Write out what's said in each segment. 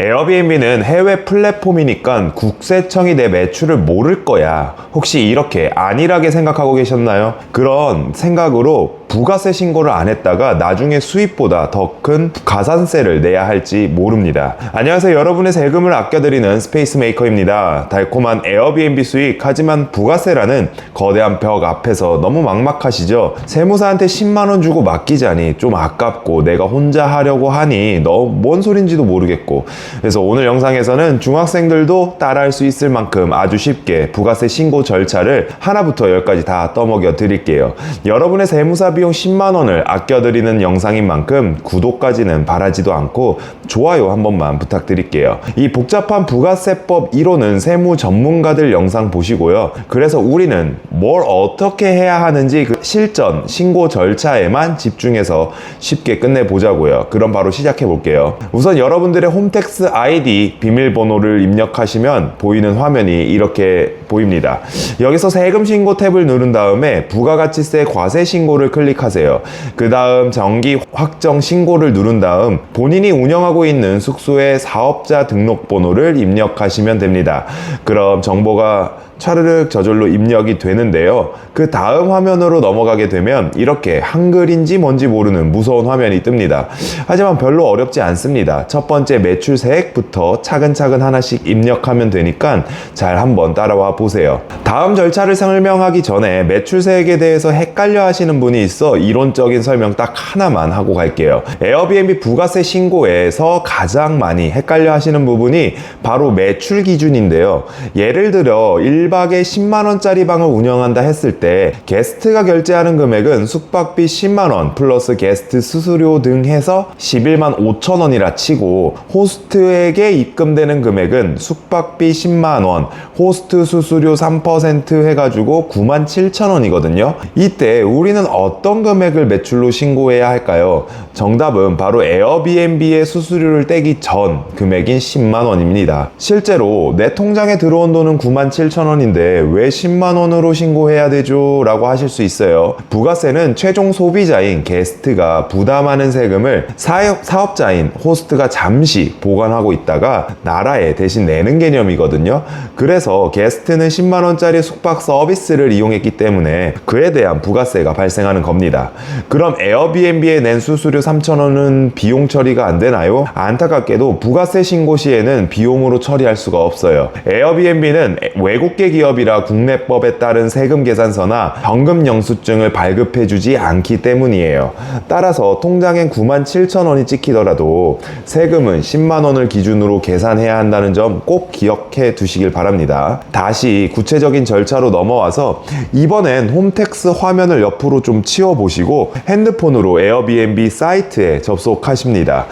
에어비앤비는 해외 플랫폼이니까 국세청이 내 매출을 모를 거야. 혹시 이렇게 안일하게 생각하고 계셨나요? 그런 생각으로 부가세 신고를 안 했다가 나중에 수입보다 더 큰 가산세를 내야 할지 모릅니다. 안녕하세요. 여러분의 세금을 아껴드리는 스페이스메이커입니다. 달콤한 에어비앤비 수익, 하지만 부가세라는 거대한 벽 앞에서 너무 막막하시죠? 세무사한테 10만원 주고 맡기자니 좀 아깝고 내가 혼자 하려고 하니 너 뭔 소린지도 모르겠고, 그래서 오늘 영상에서는 중학생들도 따라할 수 있을 만큼 아주 쉽게 부가세 신고 절차를 하나부터 열까지 다 떠먹여 드릴게요. 여러분의 세무사 비용 10만원을 아껴드리는 영상인 만큼 구독까지는 바라지도 않고 좋아요 한 번만 부탁드릴게요. 이 복잡한 부가세법 이론은 세무 전문가들 영상 보시고요. 그래서 우리는 뭘 어떻게 해야 하는지 그 실전 신고 절차에만 집중해서 쉽게 끝내보자고요. 그럼 바로 시작해 볼게요. 우선 여러분들의 홈택스 아이디 비밀번호를 입력하시면 보이는 화면이 이렇게 보입니다. 여기서 세금 신고 탭을 누른 다음에 부가가치세 과세 신고를 클릭하세요. 그 다음 정기 확정 신고를 누른 다음 본인이 운영하고 있는 숙소의 사업자 등록번호를 입력하시면 됩니다. 그럼 정보가 차르륵 저절로 입력이 되는데요. 그 다음 화면으로 넘어가게 되면 이렇게 한글인지 뭔지 모르는 무서운 화면이 뜹니다. 하지만 별로 어렵지 않습니다. 첫 번째 매출세액부터 차근차근 하나씩 입력하면 되니까 잘 한번 따라와 보세요. 다음 절차를 설명하기 전에 매출세액에 대해서 헷갈려 하시는 분이 있어 이론적인 설명 딱 하나만 하고 갈게요. 에어비앤비 부가세 신고에서 가장 많이 헷갈려 하시는 부분이 바로 매출 기준인데요. 예를 들어 1박에 10만원짜리 방을 운영한다 했을 때 게스트가 결제하는 금액은 숙박비 10만원 플러스 게스트 수수료 등 해서 11만 5천원이라 치고, 호스트에게 입금되는 금액은 숙박비 10만원 호스트 수수료 3% 해가지고 9만 7천원이거든요. 이때 우리는 어떤 금액을 매출로 신고해야 할까요? 정답은 바로 에어비앤비의 수수료를 떼기 전 금액인 10만원입니다. 실제로 내 통장에 들어온 돈은 9만 7천원인데 왜 10만원으로 신고해야 되죠? 라고 하실 수 있어요. 부가세는 최종 소비자인 게스트가 부담하는 세금을 사업자인 호스트가 잠시 보관하고 있다가 나라에 대신 내는 개념이거든요. 그래서 게스트는 10만원짜리 숙박 서비스를 이용했기 때문에 그에 대한 부가세가 발생하는 겁니다. 그럼 에어비앤비에 낸 수수료 3천원은 비용 처리가 안 되나요? 안타깝게도 부가세 신고 시에는 비용으로 처리할 수가 없어요. 에어비앤비는 외국계 기업이라 국내법에 따른 세금 계산서나 현금 영수증을 발급해주지 않기 때문이에요. 따라서 통장엔 9만 7천원이 찍히더라도 세금은 10만원을 기준으로 계산해야 한다는 점 꼭 기억해 두시길 바랍니다. 다시 구체적인 절차로 넘어와서 이번엔 홈택스 화면을 옆으로 좀 치워보시고 핸드폰으로 에어비앤비 사이트에 접속하십니다.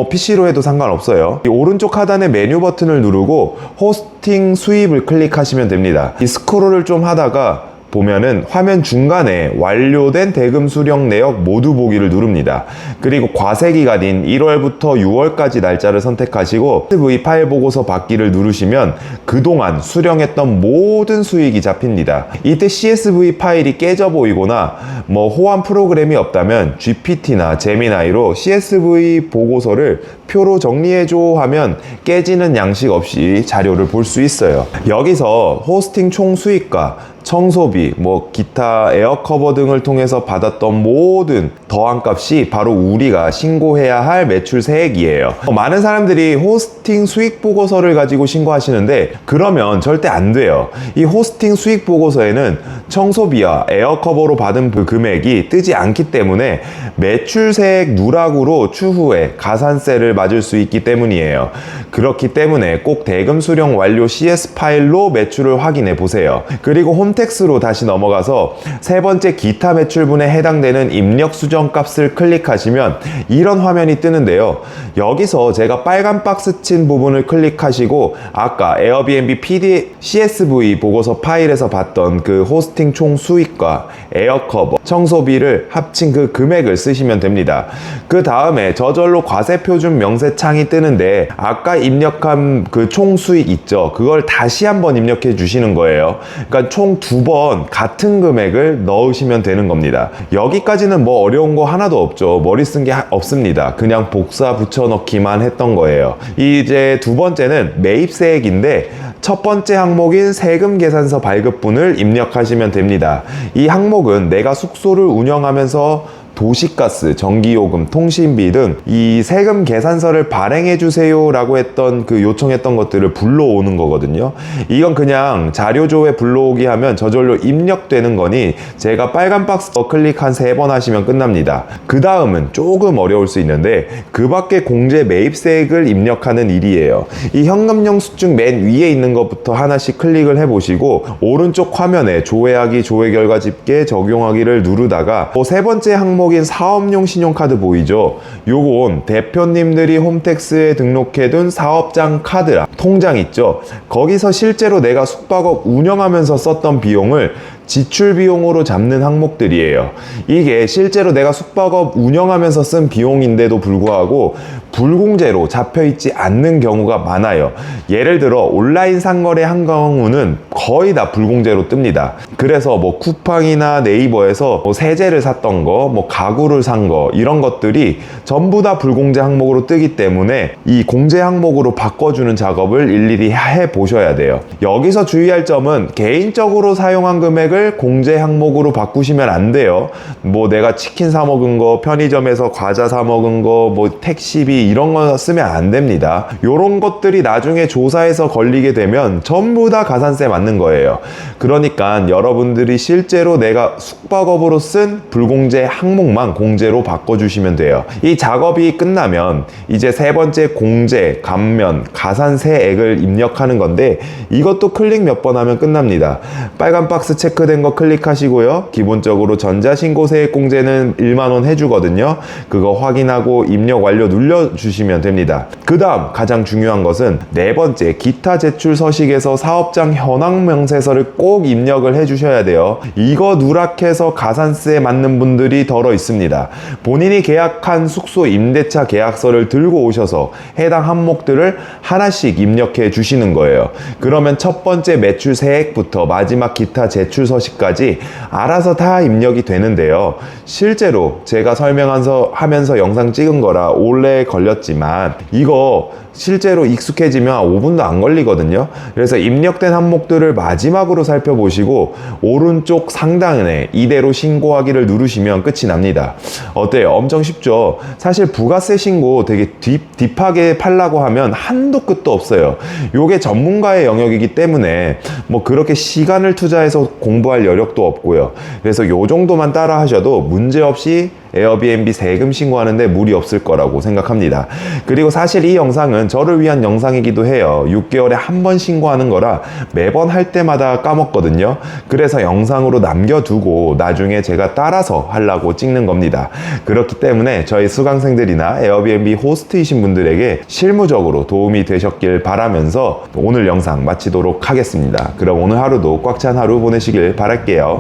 PC로 해도 상관없어요. 이 오른쪽 하단의 메뉴 버튼을 누르고 호스팅 수입을 클릭하시면 됩니다. 이 스크롤을 좀 하다가 보면은 화면 중간에 완료된 대금 수령 내역 모두 보기를 누릅니다. 그리고 과세기간인 1월부터 6월까지 날짜를 선택하시고 CSV 파일 보고서 받기를 누르시면 그동안 수령했던 모든 수익이 잡힙니다. 이때 CSV 파일이 깨져 보이거나 호환 프로그램이 없다면 GPT나 제미나이로 CSV 보고서를 표로 정리해줘 하면 깨지는 양식 없이 자료를 볼 수 있어요. 여기서 호스팅 총 수익과 청소비, 기타 에어커버 등을 통해서 받았던 모든 더한 값이 바로 우리가 신고해야 할 매출세액이에요. 많은 사람들이 호스팅 수익 보고서를 가지고 신고하시는데 그러면 절대 안 돼요. 이 호스팅 수익 보고서에는 청소비와 에어커버로 받은 그 금액이 뜨지 않기 때문에 매출세액 누락으로 추후에 가산세를 맞을 수 있기 때문이에요. 그렇기 때문에 꼭 대금 수령 완료 CS 파일로 매출을 확인해 보세요. 그리고 홈택스로 다시 넘어가서 세 번째 기타 매출분에 해당되는 입력 수정 값을 클릭하시면 이런 화면이 뜨는데요. 여기서 제가 빨간 박스 친 부분을 클릭하시고 아까 에어비앤비 CSV 보고서 파일에서 봤던 그 호스팅 총 수익과 에어커버, 청소비를 합친 그 금액을 쓰시면 됩니다. 그 다음에 저절로 과세표준 명세창이 뜨는데 아까 입력한 그 총 수익 있죠? 그걸 다시 한번 입력해 주시는 거예요. 그러니까 총 두 번 같은 금액을 넣으시면 되는 겁니다. 여기까지는 뭐 어려운 거 하나도 없죠. 머리 쓴 게 없습니다. 그냥 복사 붙여넣기만 했던 거예요. 이제 두 번째는 매입세액인데 첫 번째 항목인 세금 계산서 발급분을 입력하시면 됩니다. 이 항목은 내가 숙소를 운영하면서 도시가스, 전기요금, 통신비 등 이 세금 계산서를 발행해 주세요 라고 했던 그 요청했던 것들을 불러오는 거거든요. 이건 그냥 자료조회 불러오기 하면 저절로 입력되는 거니 제가 빨간 박스 클릭 한 3번 하시면 끝납니다. 그 다음은 조금 어려울 수 있는데 그 밖에 공제 매입세액을 입력하는 일이에요. 이 현금 영수증 맨 위에 있는 것부터 하나씩 클릭을 해보시고 오른쪽 화면에 조회하기, 조회 결과 집계, 적용하기를 누르다가 세 번째 항목 인 사업용 신용카드 보이죠? 요건 대표님들이 홈택스에 등록해둔 사업장 카드랑 통장 있죠? 거기서 실제로 내가 숙박업 운영하면서 썼던 비용을 지출 비용으로 잡는 항목들이에요. 이게 실제로 내가 숙박업 운영하면서 쓴 비용인데도 불구하고 불공제로 잡혀있지 않는 경우가 많아요. 예를 들어 온라인 상거래 한 경우는 거의 다 불공제로 뜹니다. 그래서 뭐 쿠팡이나 네이버에서 뭐 세제를 샀던 거, 뭐 가구를 산 거 이런 것들이 전부 다 불공제 항목으로 뜨기 때문에 이 공제 항목으로 바꿔주는 작업을 일일이 해보셔야 돼요. 여기서 주의할 점은 개인적으로 사용한 금액을 공제 항목으로 바꾸시면 안 돼요. 뭐 내가 치킨 사 먹은 거, 편의점에서 과자 사 먹은 거, 뭐 택시비 이런 거 쓰면 안 됩니다. 요런 것들이 나중에 조사해서 걸리게 되면 전부 다 가산세 맞는 거예요. 그러니까 여러분들이 실제로 내가 숙박업으로 쓴 불공제 항목만 공제로 바꿔주시면 돼요. 이 작업이 끝나면 이제 세 번째 공제, 감면, 가산세액을 입력하는 건데 이것도 클릭 몇 번 하면 끝납니다. 빨간 박스 체크된 거 클릭하시고요. 기본적으로 전자신고세액 공제는 1만원 해주거든요. 그거 확인하고 입력 완료 눌러주시면 됩니다. 그 다음 가장 중요한 것은 네 번째 기타 제출 서식에서 사업장 현황 명세서를 꼭 입력을 해주셔야 돼요. 이거 누락해서 가산세에 맞는 분들이 덜어 있습니다. 본인이 계약한 숙소 임대차 계약서를 들고 오셔서 해당 항목들을 하나씩 입력해 주시는 거예요. 그러면 첫 번째 매출 세액부터 마지막 기타 제출 서식까지 알아서 다 입력이 되는데요. 실제로 제가 설명하면서 영상 찍은 거라 오래 걸렸지만 이거 실제로 익숙해지면 5분도 안 걸리거든요. 그래서 입력된 항목들을 마지막으로 살펴보시고 오른쪽 상단에 이대로 신고하기를 누르시면 끝이 납니다. 어때요? 엄청 쉽죠? 사실 부가세 신고 되게 딥하게 팔라고 하면 한도 끝도 없어요. 요게 전문가의 영역이기 때문에 뭐 그렇게 시간을 투자해서 공부할 여력도 없고요. 그래서 요 정도만 따라 하셔도 문제없이 에어비앤비 세금 신고하는데 무리 없을 거라고 생각합니다. 그리고 사실 이 영상은 저를 위한 영상이기도 해요. 6개월에 한 번 신고하는 거라 매번 할 때마다 까먹거든요. 그래서 영상으로 남겨두고 나중에 제가 따라서 하려고 찍는 겁니다. 그렇기 때문에 저희 수강생들이나 에어비앤비 호스트이신 분들에게 실무적으로 도움이 되셨길 바라면서 오늘 영상 마치도록 하겠습니다. 그럼 오늘 하루도 꽉 찬 하루 보내시길 바랄게요.